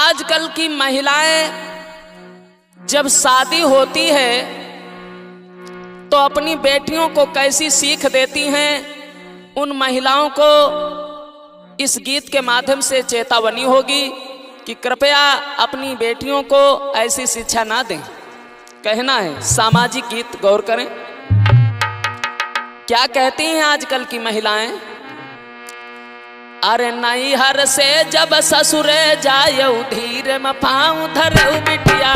आजकल की महिलाएं जब शादी होती है तो अपनी बेटियों को कैसी सीख देती हैं, उन महिलाओं को इस गीत के माध्यम से चेतावनी होगी कि कृपया अपनी बेटियों को ऐसी शिक्षा ना दें। कहना है सामाजिक गीत, गौर करें क्या कहती हैं आजकल की महिलाएं। अरे नैहर से जब ससुरे जायौ धीरे में पाँव धरौ बिटिया,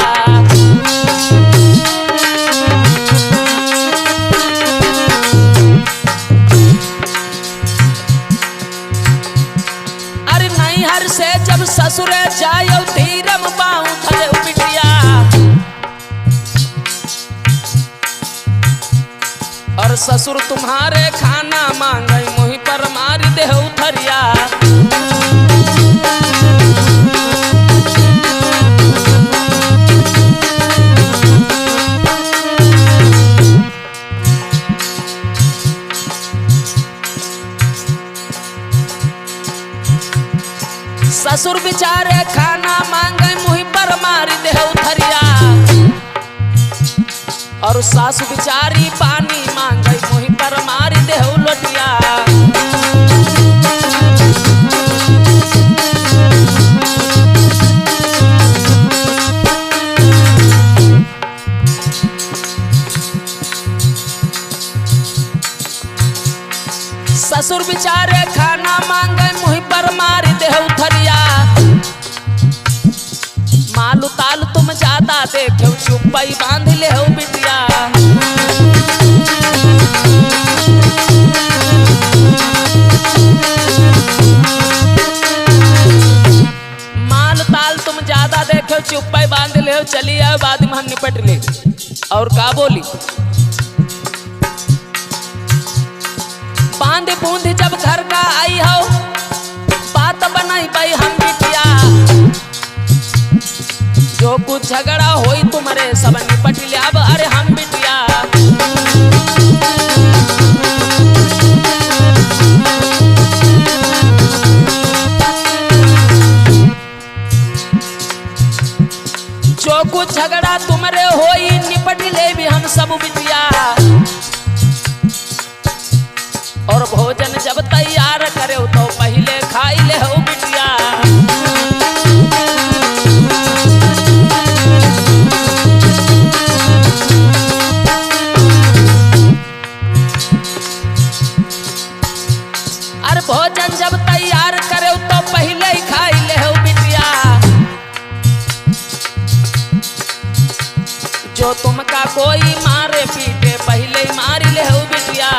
अरे नैहर से जब ससुरे जायौ धीरे में पाँव धरौ बिटिया, और ससुर तुम्हारे खाना मांगे मुही पर मारी देहु थरिया। ससुर बिचारे खाना मांगे मुही पर मारी देहु थरिया, और सासु बिचारी पानी मांगे मुही पर मारी देहु लोटिया। ससुर बिचारे खाना मांगे मुही पर मारी देहु थरिया, मालू ताल तुम ज्यादा देखो चुप्पई बांध ले हो बिटिया। माल ताल तुम ज्यादा देखो चुप्पई बांध ले हो, चलिए बाद में हम निपट ले। और का बोली, बांध बूंद जब घर का आई हो बात बनाई पाई हम बिटिया, जो कुछ झगड़ा होई तुम्हारे सब निपट ले अब अरे हम बिटिया। जो कुछ झगड़ा तुम्हारे होई निपट ले भी हम सब बिटिया, और भोजन जब तैयार करे तो पहले खाई ले हो बिटिया। अरे भोजन जब तैयार करे तो पहले ही खाई ले हो बिटिया, जो तुमका कोई मारे पीटे पहले ही मारी ले हो बिटिया।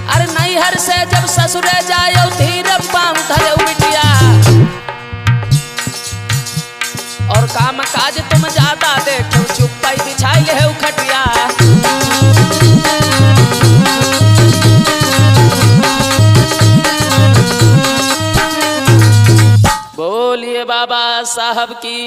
अरे नैहर से जब ससुरे जायो धीरे पाँव धरे बिटिया, और काम काज तुम ज्यादा देखो चुप्पई बिछाई ले हो खटिया। बोलिए बाबा साहब की।